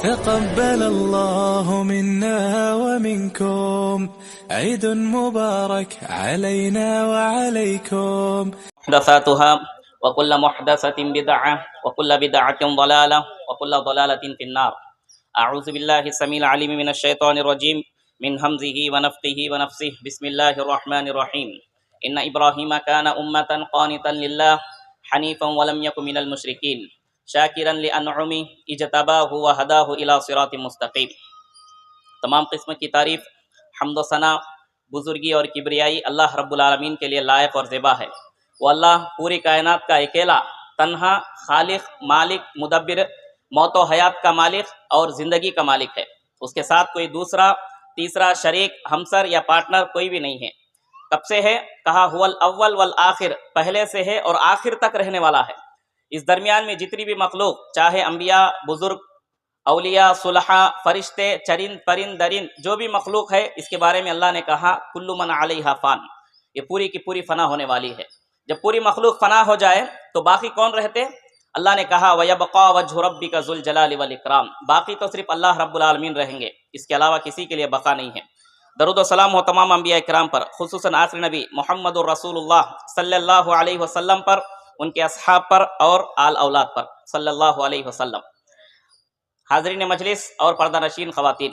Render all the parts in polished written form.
تقبل الله منا ومنكم عيد مبارك علينا وعليكم. محدثاتها وكل محدثة بدعة وكل بدعة ضلالة وكل ضلالة في النار. أعوذ بالله السميع العليم من الشيطان الرجيم من همزه ونفخه ونفثه. بسم الله الرحمن الرحيم. إن إبراهيم كان أمة قانتا لله حنيفا ولم يكن من المشركين شاکرا لانعمه اجتباہ وہداہ الی صراط مستقیم. تمام قسم کی تعریف، حمد و ثنا، بزرگی اور کبریائی اللہ رب العالمین کے لیے لائق اور زیبا ہے. وہ اللہ پوری کائنات کا اکیلا تنہا خالق، مالک، مدبر، موت و حیات کا مالک اور زندگی کا مالک ہے. اس کے ساتھ کوئی دوسرا، تیسرا شریک، ہمسر یا پارٹنر کوئی بھی نہیں ہے. کب سے ہے؟ کہا هو الاول والآخر، پہلے سے ہے اور آخر تک رہنے والا ہے. اس درمیان میں جتنی بھی مخلوق، چاہے انبیاء، بزرگ، اولیاء، صلحاء، فرشتے، چرند، پرند، درند، جو بھی مخلوق ہے، اس کے بارے میں اللہ نے کہا کل من علیہا فان، یہ پوری کی پوری فنا ہونے والی ہے. جب پوری مخلوق فنا ہو جائے تو باقی کون رہتے؟ اللہ نے کہا وَيَبْقَى وَجْهُ رَبِّكَ ذُو الْجَلَالِ وَالْإِكْرَامِ، باقی تو صرف اللہ رب العالمین رہیں گے، اس کے علاوہ کسی کے لیے بقا نہیں ہے. درود و سلام ہو تمام انبیاء کرام پر، خصوصاً آخری نبی محمد الرسول اللہ صلی اللہ علیہ وسلم پر، ان کے اصحاب پر اور آل اولاد پر صلی اللہ علیہ وسلم. حاضرین مجلس اور پردہ نشین خواتین،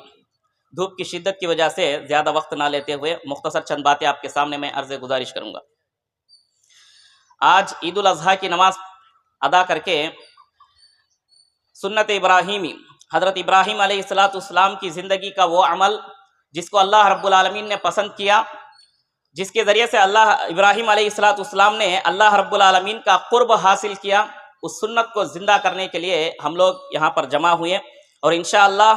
دھوپ کی شدت کی وجہ سے زیادہ وقت نہ لیتے ہوئے مختصر چند باتیں آپ کے سامنے میں عرض گزارش کروں گا. آج عید الاضحیٰ کی نماز ادا کر کے سنت ابراہیمی، حضرت ابراہیم علیہ السلام کی زندگی کا وہ عمل جس کو اللہ رب العالمین نے پسند کیا، جس کے ذریعے سے اللہ ابراہیم علیہ السلام نے اللہ رب العالمین کا قرب حاصل کیا، اس سنت کو زندہ کرنے کے لیے ہم لوگ یہاں پر جمع ہوئے اور انشاءاللہ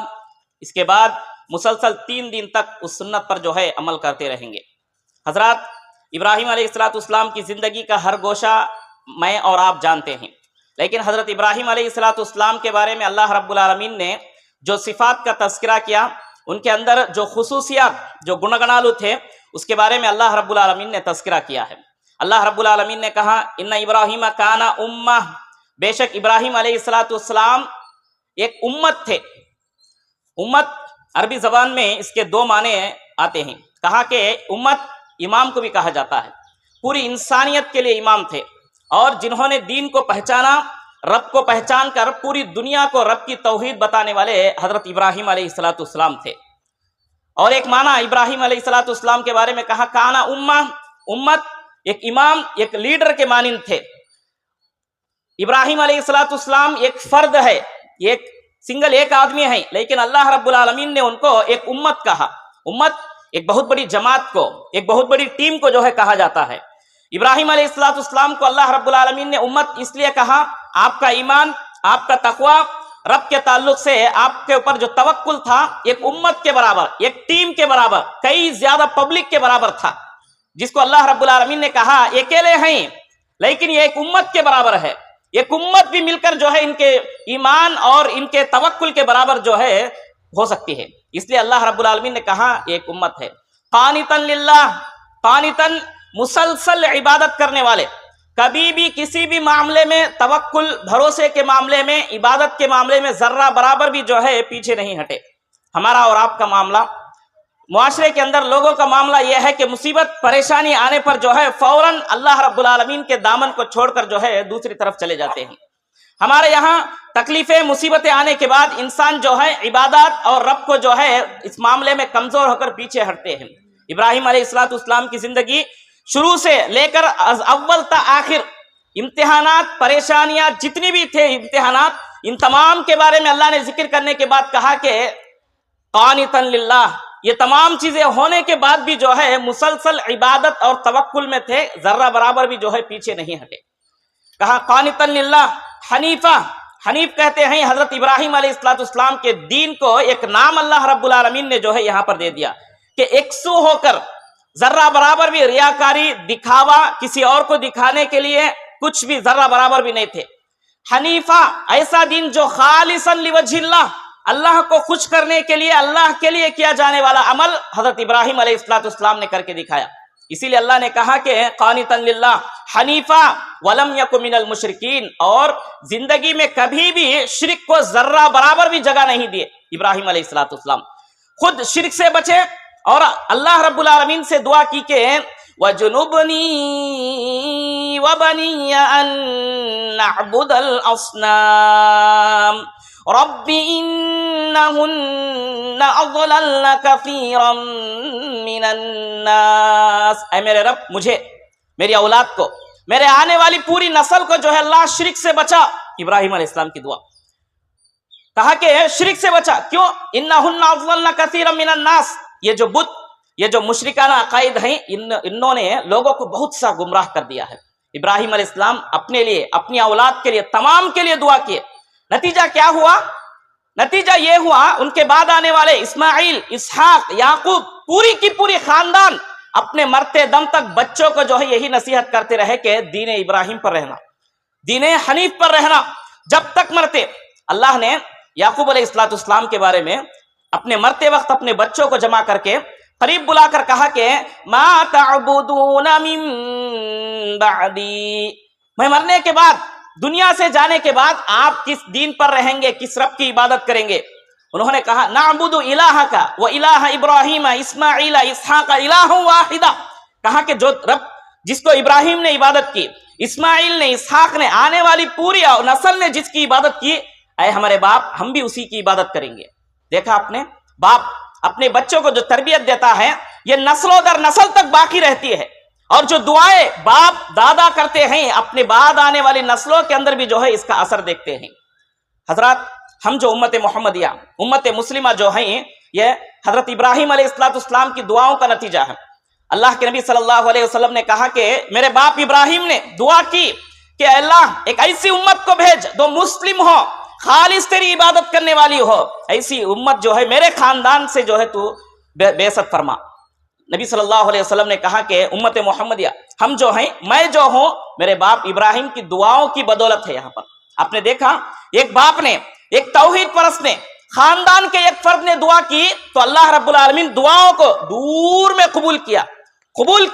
اس کے بعد مسلسل 3 دن تک اس سنت پر جو ہے عمل کرتے رہیں گے. حضرات، ابراہیم علیہ السلام کی زندگی کا ہر گوشہ میں اور آپ جانتے ہیں، لیکن حضرت ابراہیم علیہ السلام کے بارے میں اللہ رب العالمین نے جو صفات کا تذکرہ کیا، ان کے اندر جو خصوصیات، جو گنگنالو تھے، اس کے بارے میں اللہ رب العالمین نے تذکرہ کیا ہے. اللہ رب العالمین نے کہا ان ابراہیم کان امہ، بے شک ابراہیم علیہ السلام ایک امت تھے. امت عربی زبان میں اس کے 2 معنی آتے ہیں. کہا کہ امت امام کو بھی کہا جاتا ہے، پوری انسانیت کے لیے امام تھے، اور جنہوں نے دین کو پہچانا، رب کو پہچان کر پوری دنیا کو رب کی توحید بتانے والے حضرت ابراہیم علیہ السلام تھے. اور ایک معنی ابراہیم علیہ السلام کے بارے میں کہا کانا امہ، امت ایک امام، ایک لیڈر کے مانند تھے. ابراہیم علیہ السلام ایک فرد ہے، ایک سنگل ایک آدمی ہے، لیکن اللہ رب العالمین نے ان کو ایک امت کہا. امت ایک بہت بڑی جماعت کو، ایک بہت بڑی ٹیم کو جو ہے کہا جاتا ہے. ابراہیم علیہ السلام کو اللہ رب العالمین نے امت اس لیے کہا، آپ کا ایمان، آپ کا تقوی، رب کے تعلق سے آپ کے اوپر جو توکل تھا، ایک امت کے برابر، ایک ٹیم کے برابر، کئی زیادہ پبلک کے برابر تھا، جس کو اللہ رب العالمین نے کہا اکیلے ہیں لیکن یہ ایک امت کے برابر ہے. ایک امت بھی مل کر جو ہے ان کے ایمان اور ان کے توکل کے برابر جو ہے ہو سکتی ہے. اس لیے اللہ رب العالمین نے کہا ایک امت ہے. قانتاً للہ، قانتاً مسلسل عبادت کرنے والے، کبھی بھی کسی بھی معاملے میں، توکل، بھروسے کے معاملے میں، عبادت کے معاملے میں ذرہ برابر بھی جو ہے پیچھے نہیں ہٹے. ہمارا اور آپ کا معاملہ، معاشرے کے اندر لوگوں کا معاملہ یہ ہے کہ مصیبت پریشانی آنے پر جو ہے فوراً اللہ رب العالمین کے دامن کو چھوڑ کر جو ہے دوسری طرف چلے جاتے ہیں. ہمارے یہاں تکلیفیں، مصیبتیں آنے کے بعد انسان جو ہے عبادات اور رب کو جو ہے اس معاملے میں کمزور ہو کر پیچھے ہٹتے ہیں. ابراہیم علیہ السلام کی زندگی شروع سے لے کر اول تا آخر امتحانات، پریشانیاں جتنی بھی تھے امتحانات، ان تمام کے بارے میں اللہ نے ذکر کرنے کے بعد کہا کہ قانتاً للہ، یہ تمام چیزیں ہونے کے بعد بھی جو ہے مسلسل عبادت اور توکل میں تھے، ذرہ برابر بھی جو ہے پیچھے نہیں ہٹے. کہا قانتاً للہ حنیفہ، حنیف کہتے ہیں حضرت ابراہیم علیہ السلام کے دین کو ایک نام اللہ رب العالمین نے جو ہے یہاں پر دے دیا کہ یکسو ہو کر، ذرہ برابر بھی ریاکاری، دکھاوا، کسی اور کو دکھانے کے لیے کچھ بھی ذرہ برابر بھی نہیں تھے. حنیفہ، ایسا دین جو خالصاً لوجہ اللہ، اللہ کو خوش کرنے کے لیے، اللہ کے لیے کیا جانے والا عمل حضرت ابراہیم علیہ السلام نے کر کے دکھایا. اسی لیے اللہ نے کہا کہ قانتا للہ حنیفا ولم یک من المشرکین، اور زندگی میں کبھی بھی شرک کو ذرہ برابر بھی جگہ نہیں دیے ابراہیم علیہ السلام، خود شرک سے بچے اور اللہ رب العالمین سے دعا کی کہ وَجُنُبْنِي وَبَنِيَّ أَن نَعْبُدَ الْأَصْنَامَ رَبِّ إِنَّهُنَّ أَضْلَلْنَ كَثِيرًا مِنَ النَّاسِ، اے میرے رب مجھے، میری اولاد کو، میرے آنے والی پوری نسل کو جو ہے اللہ شرک سے بچا۔ ابراہیم علیہ السلام کی دعا، کہا کہ شرک سے بچا، کیوں؟ انہن اضللن کثیرا من الناس، یہ جو بت، یہ جو مشرکانہ عقائد ہیں، انہوں نے لوگوں کو بہت سا گمراہ کر دیا ہے۔ ابراہیم علیہ السلام اپنے لیے، اپنی اولاد کے لیے، تمام کے لیے دعا کیے۔ نتیجہ کیا ہوا؟ نتیجہ یہ ہوا ان کے بعد آنے والے اسماعیل، اسحاق، یعقوب، پوری کی پوری خاندان اپنے مرتے دم تک بچوں کو جو ہے یہی نصیحت کرتے رہے کہ دین ابراہیم پر رہنا، دین حنیف پر رہنا جب تک مرتے۔ اللہ نے یعقوب علیہ السلام کے بارے میں اپنے مرتے وقت اپنے بچوں کو جمع کر کے قریب بلا کر کہا کہ ما تعبدون من بعدی، میں مرنے کے بعد، دنیا سے جانے کے بعد آپ کس دین پر رہیں گے، کس رب کی عبادت کریں گے؟ انہوں نے کہا نعبد الہک و الہ ابراہیم اسماعیل اسحاق الہ واحدہ، کہا کہ جو رب جس کو ابراہیم نے عبادت کی، اسماعیل نے، اسحاق نے، آنے والی پوری نسل نے جس کی عبادت کی، اے ہمارے باپ ہم بھی اسی کی عبادت کریں گے۔ دیکھا آپ نے، باپ اپنے بچوں کو جو تربیت دیتا ہے یہ نسلوں در نسل تک باقی رہتی ہے، اور جو دعائیں باپ دادا کرتے ہیں اپنے بعد آنے والی نسلوں کے اندر بھی جو ہے اس کا اثر دیکھتے ہیں۔ حضرات، ہم جو امت محمدیہ، امت مسلمہ جو ہیں، یہ حضرت ابراہیم علیہ السلام کی دعاؤں کا نتیجہ ہے۔ اللہ کے نبی صلی اللہ علیہ وسلم نے کہا کہ میرے باپ ابراہیم نے دعا کی کہ اے اللہ ایک ایسی امت کو بھیج جو مسلم ہو، خالص تیری عبادت کرنے والی ہو، ایسی امت جو ہے میرے خاندان سے جو ہے تو بعثت فرما۔ نبی صلی اللہ علیہ وسلم نے کہا کہ امت محمدیہ ہم جو ہیں، میں جو ہوں، میرے باپ ابراہیم کی دعاؤں کی بدولت ہے۔ یہاں پر آپ نے دیکھا ایک باپ نے، ایک توحید پرست نے، خاندان کے ایک فرد نے دعا کی تو اللہ رب العالمین دعاؤں کو دور میں قبول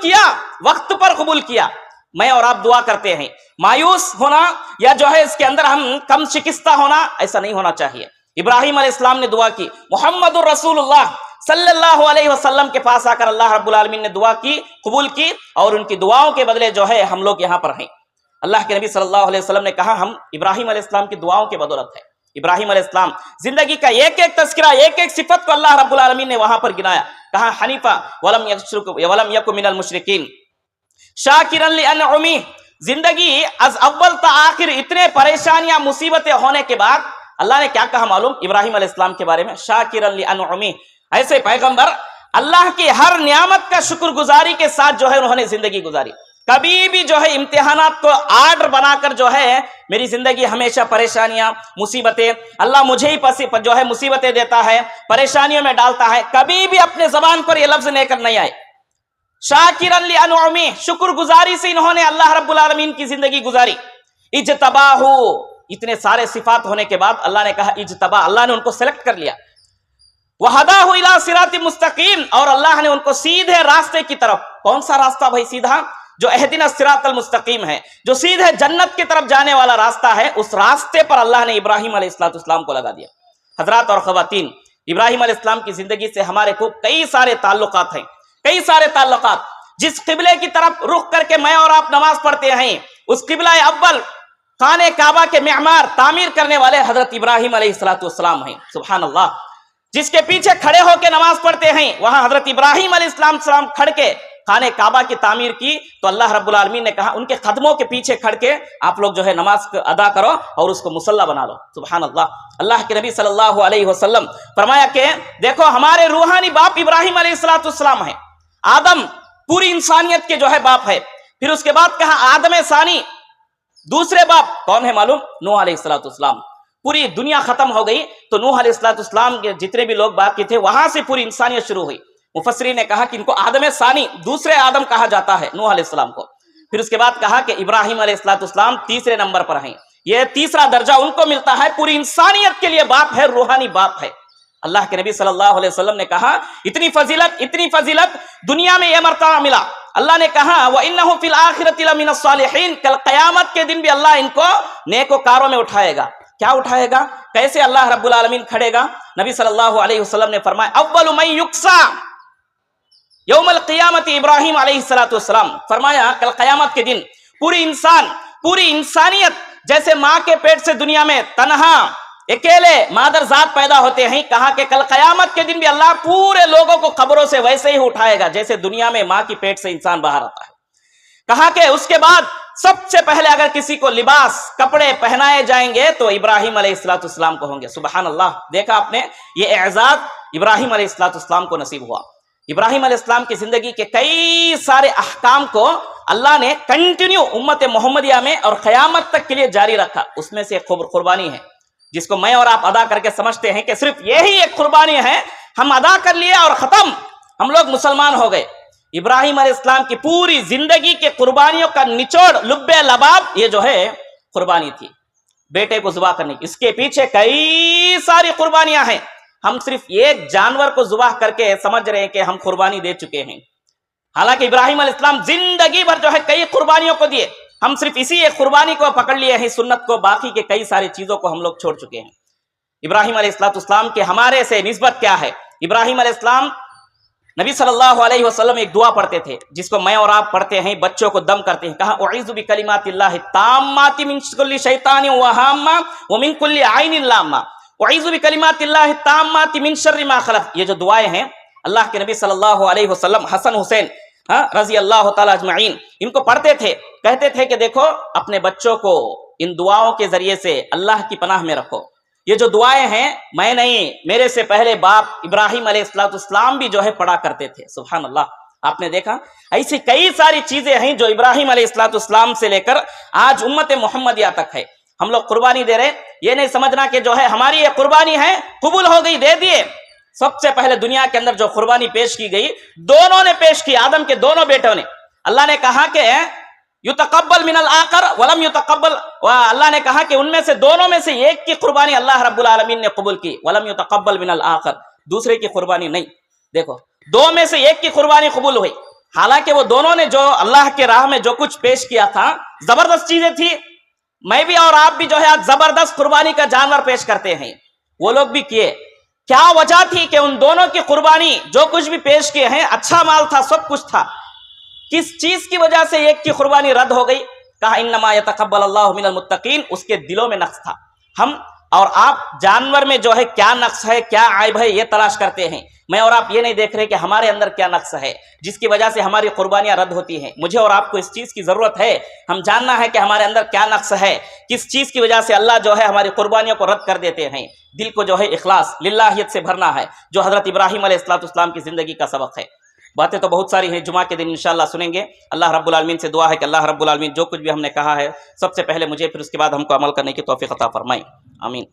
کیا، وقت پر قبول کیا۔ میں اور آپ دعا کرتے ہیں، مایوس ہونا یا جو ہے اس کے اندر ہم کم شکستہ ہونا، ایسا نہیں ہونا چاہیے۔ ابراہیم علیہ السلام نے دعا کی، محمد الرسول اللہ صلی اللہ علیہ وسلم کے پاس آ کر اللہ رب العالمین نے دعا کی، قبول کی، اور ان کی دعاؤں کے بدلے جو ہے ہم لوگ یہاں پر ہیں۔ اللہ کے نبی صلی اللہ علیہ وسلم نے کہا ہم ابراہیم علیہ السلام کی دعاؤں کی بدولت ہے۔ ابراہیم علیہ السلام زندگی کا ایک ایک تذکرہ، ایک ایک صفت کو اللہ رب العالمین نے وہاں پر گنایا، کہا حنیفہ ولم یک من المشرکین شاکرا لانعمہ۔ زندگی از اول تا آخر اتنے پریشانیاں، مصیبتیں ہونے کے بعد اللہ نے کیا کہا معلوم؟ ابراہیم علیہ السلام کے بارے میں شاکرا لانعمہ، ایسے پیغمبر اللہ کی ہر نعمت کا شکر گزاری کے ساتھ جو ہے انہوں نے زندگی گزاری۔ کبھی بھی جو ہے امتحانات کو آرڈر بنا کر جو ہے میری زندگی ہمیشہ پریشانیاں، مصیبتیں، اللہ مجھے ہی جو ہے مصیبتیں دیتا ہے، پریشانیوں میں ڈالتا ہے، کبھی بھی اپنے زبان پر یہ لفظ لے کر نہیں آئے۔ شاکرا لانعمہ، شکر گزاری سے انہوں نے اللہ رب العالمین کی زندگی گزاری۔ اجتباہ، اتنے سارے صفات ہونے کے بعد اللہ نے کہا اجتبا، اللہ نے ان کو سلیکٹ کر لیا۔ وَهَدَاهُ إِلَىٰ صِرَاطٍ مُسْتَقِيمٍ، اور اللہ نے ان کو سیدھے راستے کی طرف، کون سا راستہ بھائی سیدھا؟ جو اہدنا الصراط المستقیم ہے، جو سیدھے جنت کی طرف جانے والا راستہ ہے، اس راستے پر اللہ نے ابراہیم علیہ السلام کو لگا دیا۔ حضرات اور خواتین، ابراہیم علیہ السلام کی زندگی سے ہمارے کو کئی سارے تعلقات ہیں، کئی سارے تعلقات۔ جس قبلے کی طرف رخ کر کے میں اور آپ نماز پڑھتے ہیں، اس قبلہ اول خانہ کعبہ کے معمار تعمیر کرنے والے حضرت ابراہیم علیہ السلام ہیں۔ سبحان اللہ۔ جس کے پیچھے کھڑے ہو کے نماز پڑھتے ہیں، وہاں حضرت ابراہیم علیہ السلام کھڑ کے خانہ کعبہ کی تعمیر کی، تو اللہ رب العالمین نے کہا ان کے قدموں کے پیچھے کھڑ کے آپ لوگ جو ہے نماز ادا کرو اور اس کو مصلی بنا لو۔ سبحان اللہ۔ اللہ کے نبی صلی اللہ علیہ وسلم فرمایا کہ دیکھو ہمارے روحانی باپ ابراہیم علیہ السلام ہیں، آدم پوری انسانیت کے جو ہے باپ ہے۔ پھر اس کے بعد کہا آدم ثانی، دوسرے باپ کون ہے معلوم؟ نوح علیہ السلام۔ پوری دنیا ختم ہو گئی تو نوح علیہ السلام کے جتنے بھی لوگ باقی تھے وہاں سے پوری انسانیت شروع ہوئی۔ مفسرین نے کہا کہ ان کو آدم ثانی، دوسرے آدم کہا جاتا ہے نوح علیہ السلام کو۔ پھر اس کے بعد کہا کہ ابراہیم علیہ السلام تیسرے نمبر پر ہیں، یہ تیسرا درجہ ان کو ملتا ہے، پوری انسانیت کے لیے باپ ہے، روحانی باپ ہے۔ اللہ کے نبی صلی اللہ علیہ وسلم نے کہا اتنی فضیلت دنیا میں یہ مرتبہ ملا، اللہ نے کہا وَإِنَّهُ فِي الْآخِرَةِ لَمِنَ الصَّالِحِينَ، کل قیامت کے دن بھی اللہ ان کو نیکوکاروں میں اٹھائے گا. کیا اٹھائے گا؟ کیسے اللہ رب العالمین کھڑے گا؟ نبی صلی اللہ علیہ وسلم نے فرمایا اول من یکسا یوم القیامت ابراہیم علیہ السلام. فرمایا کل قیامت کے دن پوری انسانیت جیسے ماں کے پیٹ سے دنیا میں تنہا اکیلے مادر ذات پیدا ہوتے ہیں، کہا کہ کل قیامت کے دن بھی اللہ پورے لوگوں کو قبروں سے ویسے ہی اٹھائے گا جیسے دنیا میں ماں کی پیٹ سے انسان باہر آتا ہے. کہا کہ اس کے بعد سب سے پہلے اگر کسی کو لباس کپڑے پہنائے جائیں گے تو ابراہیم علیہ السلام کو ہوں گے. سبحان اللہ. دیکھا آپ نے، یہ اعزاز ابراہیم علیہ السلام کو نصیب ہوا. ابراہیم علیہ السلام کی زندگی کے کئی سارے احکام کو اللہ نے کنٹینیو امت محمدیہ میں اور قیامت تک کے لیے جاری رکھا. اس میں سے ایک قربانی ہے جس کو میں اور آپ ادا کر کے سمجھتے ہیں کہ صرف یہی ایک قربانی ہے، ہم ادا کر لیے اور ختم، ہم لوگ مسلمان ہو گئے. ابراہیم علیہ السلام کی پوری زندگی کے قربانیوں کا نچوڑ لب لباب یہ جو ہے قربانی تھی، بیٹے کو ذبح کرنے کی. اس کے پیچھے کئی ساری قربانیاں ہیں. ہم صرف ایک جانور کو ذبح کر کے سمجھ رہے ہیں کہ ہم قربانی دے چکے ہیں، حالانکہ ابراہیم علیہ السلام زندگی بھر جو ہے کئی قربانیوں کو دیے. ہم صرف اسی ایک قربانی کو پکڑ لیے ہیں سنت کو، باقی کے کئی ساری چیزوں کو ہم لوگ چھوڑ چکے ہیں. ابراہیم علیہ السلام کے ہمارے سے نسبت کیا ہے؟ ابراہیم علیہ السلام نبی صلی اللہ علیہ وسلم ایک دعا پڑھتے تھے جس کو میں اور آپ پڑھتے ہیں، بچوں کو دم کرتے ہیں. کہا اعوذ بکلمات اللہ التامات من کل شیطان وہامہ ومن کل عین لامہ، اعوذ بکلمات اللہ التامات من شر ما خلق. یہ جو دعائیں ہیں اللہ کے نبی صلی اللہ علیہ وسلم حسن حسین رضی اللہ تعالی اجمعین ان کو پڑھتے تھے. کہتے تھے کہ دیکھو اپنے بچوں کو ان دعاؤں کے ذریعے سے اللہ کی پناہ میں رکھو. یہ جو دعائیں ہیں میں نہیں، میرے سے پہلے باپ ابراہیم علیہ السلام بھی جو ہے پڑھا کرتے تھے. سبحان اللہ. آپ نے دیکھا ایسی کئی ساری چیزیں ہیں جو ابراہیم علیہ السلام سے لے کر آج امت محمدیہ تک ہے. ہم لوگ قربانی دے رہے، یہ نہیں سمجھنا کہ جو ہے ہماری یہ قربانی ہے قبول ہو گئی، دے دیے. سب سے پہلے دنیا کے اندر جو قربانی پیش کی گئی دونوں نے پیش کی، آدم کے دونوں بیٹوں نے. اللہ نے کہا کہ یتقبل من الآخر ولم یتقبل، اللہ نے کہا کہ ان میں سے دونوں میں سے ایک کی قربانی اللہ رب العالمین نے قبول کی، ولم یتقبل من الآخر، دوسرے کی قربانی نہیں. دیکھو دو میں سے ایک کی قربانی قبول ہوئی، حالانکہ وہ دونوں نے جو اللہ کے راہ میں جو کچھ پیش کیا تھا زبردست چیزیں تھی. میں بھی اور آپ بھی جو ہے آج زبردست قربانی کا جانور پیش کرتے ہیں، وہ لوگ بھی کیے. کیا وجہ تھی کہ ان دونوں کی قربانی جو کچھ بھی پیش کیے ہیں اچھا مال تھا، سب کچھ تھا. کس چیز کی وجہ سے ایک کی قربانی رد ہو گئی؟ کہا انما یتقبل اللہ من المتقین. اس کے دلوں میں نقص تھا. ہم اور آپ جانور میں جو ہے کیا نقص ہے، کیا عیب ہے، یہ تلاش کرتے ہیں. میں اور آپ یہ نہیں دیکھ رہے کہ ہمارے اندر کیا نقص ہے جس کی وجہ سے ہماری قربانیاں رد ہوتی ہیں. مجھے اور آپ کو اس چیز کی ضرورت ہے، ہم جاننا ہے کہ ہمارے اندر کیا نقص ہے، کس چیز کی وجہ سے اللہ جو ہے ہماری قربانیوں کو رد کر دیتے ہیں. دل کو جو ہے اخلاص للہیت سے بھرنا ہے، جو حضرت ابراہیم علیہ السلام کی زندگی کا سبق ہے. باتیں تو بہت ساری ہیں، جمعہ کے دن انشاءاللہ سنیں گے. اللہ رب العالمین سے دعا ہے کہ اللہ رب العالمین جو کچھ بھی ہم نے کہا ہے سب سے پہلے مجھے، پھر اس کے بعد ہم کو عمل کرنے کی توفیق عطا فرمائے. آمین.